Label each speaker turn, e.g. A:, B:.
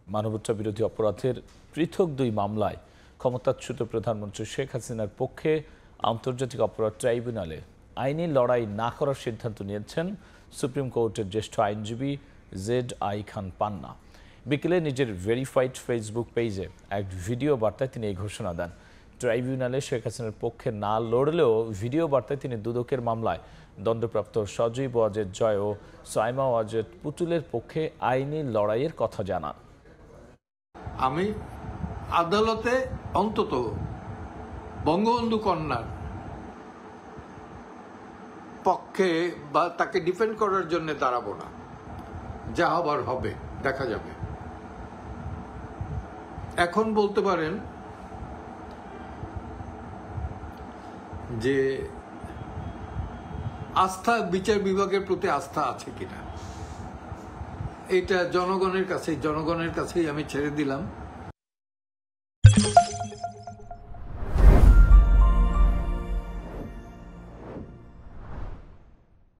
A: মানবতা বিরোধী অপরাধের পৃথক দুই মামলায় ক্ষমতাচ্যুত প্রধানমন্ত্রী শেখ হাসিনার পক্ষে আন্তর্জাতিক অপরাধ ট্রাইব্যুনালে আইনি লড়াই না করার সিদ্ধান্ত নিয়েছেন সুপ্রিম কোর্টের জ্যেষ্ঠ আইনজীবী ZI খান পান্না। বিকেলে নিজের ভেরিফাইড ফেসবুক পেজে এক ভিডিও বার্তায় তিনি এই ঘোষণা দেন। ট্রাইব্যুনালে শেখ হাসিনার পক্ষে না লড়লেও ভিডিও বার্তায় তিনি দুদকের মামলায় দণ্ডপ্রাপ্ত সজীব ওয়াজেদ জয় ও সাইমা ওয়াজেদ পুতুলের পক্ষে আইনি লড়াইয়ের কথা জানান।
B: আমি আদালতে অন্তত বঙ্গবন্ধু কন্যার পক্ষে বা তাকে ডিফেন্ড করার জন্য দাঁড়াবো না। যা হবার হবে, দেখা যাবে। এখন বলতে পারেন যে আস্থা, বিচার বিভাগের প্রতি আস্থা আছে কিনা এটা জনগণের কাছেই আমি ছেড়ে দিলাম।